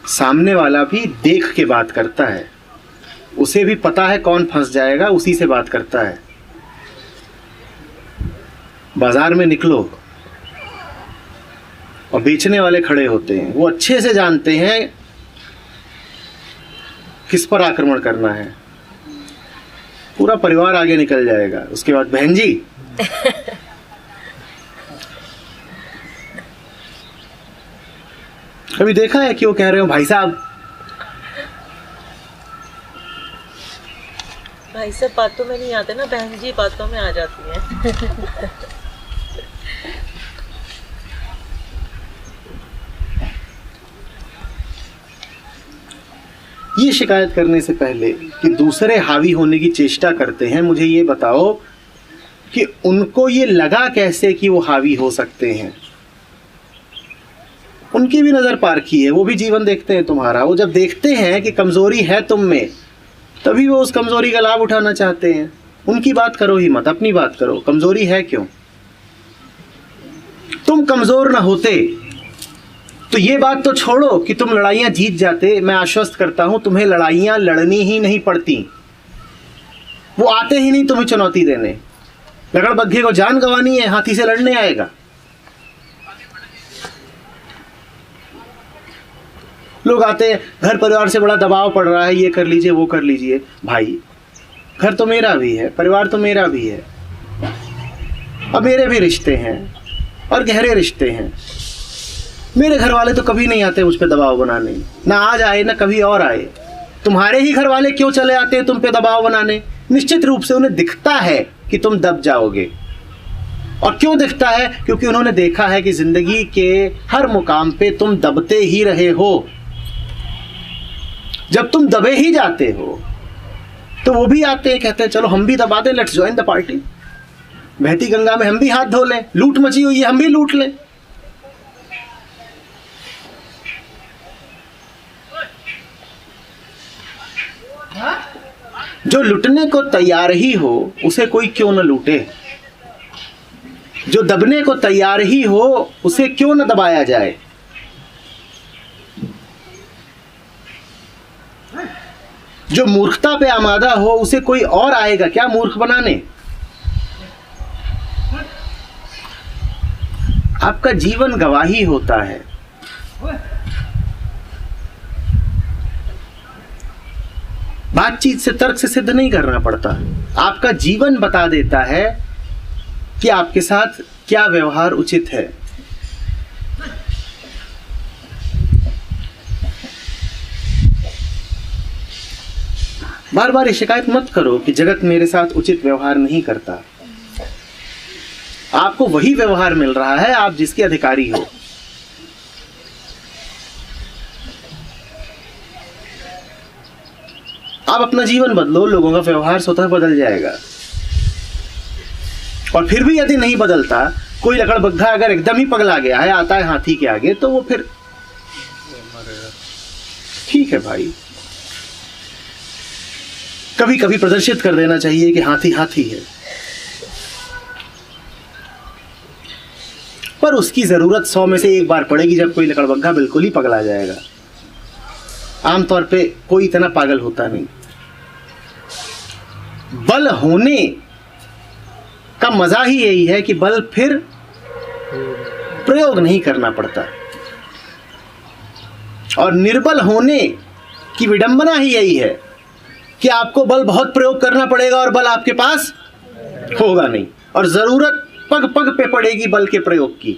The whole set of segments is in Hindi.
सामने वाला भी देख के बात करता है, उसे भी पता है कौन फंस जाएगा, उसी से बात करता है। बाजार में निकलो और बेचने वाले खड़े होते हैं, वो अच्छे से जानते हैं किस पर आक्रमण करना है। पूरा परिवार आगे निकल जाएगा। उसके बाद बहन जी कभी देखा है कि वो कह रहे हो भाई साहब बातों में नहीं आते ना, बहन जी बातों में आ जाती हैं। ये शिकायत करने से पहले कि दूसरे हावी होने की चेष्टा करते हैं, मुझे ये बताओ कि उनको ये लगा कैसे कि वो हावी हो सकते हैं। उनकी भी नज़र पारखी है, वो भी जीवन देखते हैं तुम्हारा। वो जब देखते हैं कि कमज़ोरी है तुम में, तभी वो उस कमज़ोरी का लाभ उठाना चाहते हैं। उनकी बात करो ही मत, अपनी बात करो। कमज़ोरी है क्यों? तुम कमज़ोर ना होते तो ये बात तो छोड़ो कि तुम लड़ाइयाँ जीत जाते। मैं आश्वस्त करता हूँ, तुम्हें लड़ाइयाँ लड़नी ही नहीं पड़ती। वो आते ही नहीं तुम्हें चुनौती देने। लगड़बग्घे को जान गंवानी है, हाथी से लड़ने आएगा। लोग आते हैं, घर परिवार से बड़ा दबाव पड़ रहा है, ये कर लीजिए वो कर लीजिए। भाई घर तो मेरा भी है, परिवार तो मेरा भी है, अब मेरे भी रिश्ते हैं और गहरे रिश्ते हैं। मेरे घर वाले तो कभी नहीं आते मुझ पे दबाव बनाने, ना आज आए ना कभी और आए। तुम्हारे ही घर वाले क्यों चले आते हैं तुम पे दबाव बनाने? निश्चित रूप से उन्हें दिखता है कि तुम दब जाओगे। और क्यों दिखता है? क्योंकि उन्होंने देखा है कि जिंदगी के हर मुकाम पे तुम दबते ही रहे हो। जब तुम दबे ही जाते हो तो वो भी आते हैं, कहते हैं चलो हम भी दबा दें, लेट्स ज्वाइन द पार्टी। बहती गंगा में हम भी हाथ धो लें, लूट मची हुई है हम भी लूट लें। जो लुटने को तैयार ही हो उसे कोई क्यों न लूटे, जो दबने को तैयार ही हो उसे क्यों न दबाया जाए। जो मूर्खता पे आमादा हो उसे कोई और आएगा क्या मूर्ख बनाने? आपका जीवन गवाही होता है। बातचीत से, तर्क से सिद्ध नहीं करना पड़ता। आपका जीवन बता देता है कि आपके साथ क्या व्यवहार उचित है। बार बार ये शिकायत मत करो कि जगत मेरे साथ उचित व्यवहार नहीं करता। आपको वही व्यवहार मिल रहा है आप जिसके अधिकारी हो। आप अपना जीवन बदलो, लोगों का व्यवहार स्वतः बदल जाएगा। और फिर भी यदि नहीं बदलता, कोई लकड़बग्घा अगर एकदम ही पगला गया है, आता है हाथी के आगे, तो वो फिर ठीक है भाई, कभी कभी प्रदर्शित कर देना चाहिए कि हाथी हाथी है। पर उसकी जरूरत 100 में से एक बार पड़ेगी जब कोई लकड़बग्घा बिल्कुल ही पगला जाएगा। आमतौर पे कोई इतना पागल होता नहीं। बल होने का मजा ही यही है कि बल फिर प्रयोग नहीं करना पड़ता, और निर्बल होने की विडंबना ही यही है कि आपको बल बहुत प्रयोग करना पड़ेगा और बल आपके पास होगा नहीं, और जरूरत पग पग पे पड़ेगी बल के प्रयोग की,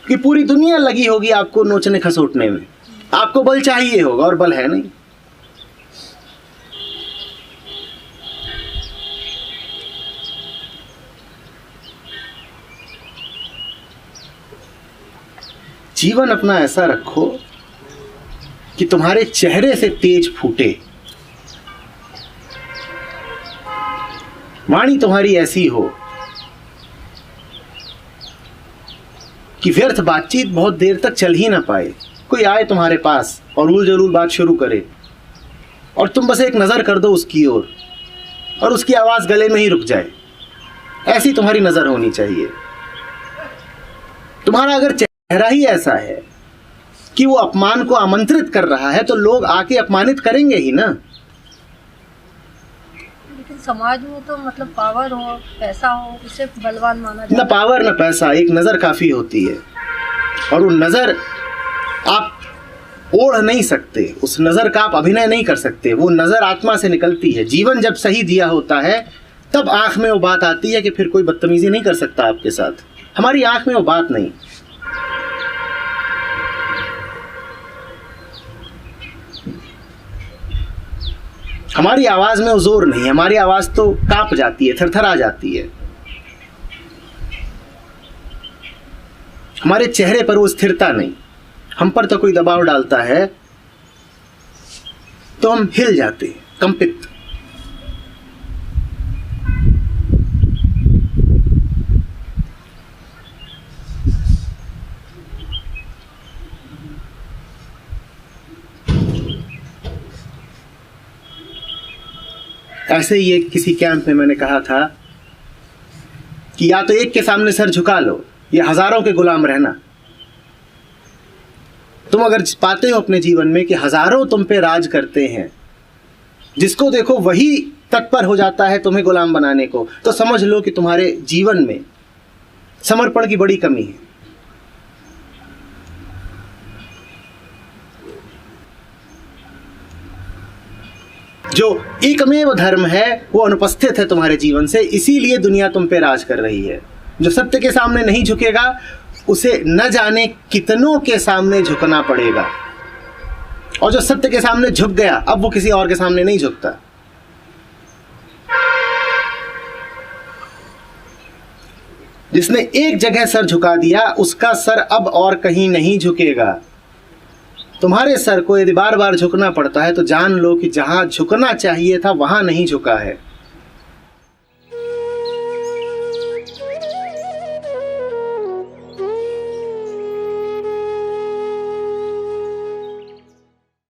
कि पूरी दुनिया लगी होगी आपको नोचने खसोटने में। आपको बल चाहिए होगा और बल है नहीं। जीवन अपना ऐसा रखो कि तुम्हारे चेहरे से तेज फूटे। वाणी तुम्हारी ऐसी हो कि व्यर्थ बातचीत बहुत देर तक चल ही ना पाए। कोई आए तुम्हारे पास और उल जलूल बात शुरू करे और तुम बस एक नज़र कर दो उसकी ओर और उसकी आवाज़ गले में ही रुक जाए। ऐसी तुम्हारी नज़र होनी चाहिए। तुम्हारा अगर चेहरा ही ऐसा है कि वो अपमान को आमंत्रित कर रहा है, तो लोग आके अपमानित करेंगे ही ना। लेकिन समाज में तो मतलब पावर हो, पैसा हो, उसे बलवान माना जाता ना पावर ना पैसा, एक नज़र काफ़ी होती है। और वो नज़र आप ओढ़ नहीं सकते, उस नज़र का आप अभिनय नहीं कर सकते। वो नज़र आत्मा से निकलती है। जीवन जब सही दिया होता है तब आँख में वो बात आती है कि फिर कोई बदतमीजी नहीं कर सकता आपके साथ। हमारी आँख में वो बात नहीं। हमारी आवाज में वो जोर नहीं, हमारी आवाज तो कांप जाती है, थरथरा जाती है। हमारे चेहरे पर वो स्थिरता नहीं। हम पर तो कोई दबाव डालता है तो हम हिल जाते हैं, कंपित। ऐसे ही एक किसी कैंप में मैंने कहा था कि या तो एक के सामने सर झुका लो या हजारों के गुलाम रहना। तुम अगर पाते हो अपने जीवन में कि हजारों तुम पे राज करते हैं, जिसको देखो वही तत्पर हो जाता है तुम्हें गुलाम बनाने को, तो समझ लो कि तुम्हारे जीवन में समर्पण की बड़ी कमी है। जो एकमेव धर्म है वो अनुपस्थित है तुम्हारे जीवन से, इसीलिए दुनिया तुम पे राज कर रही है। जो सत्य के सामने नहीं झुकेगा उसे न जाने कितनों के सामने झुकना पड़ेगा, और जो सत्य के सामने झुक गया अब वो किसी और के सामने नहीं झुकता। जिसने एक जगह सर झुका दिया उसका सर अब और कहीं नहीं झुकेगा। तुम्हारे सर को यदि बार बार झुकना पड़ता है तो जान लो कि जहां झुकना चाहिए था वहां नहीं झुका है।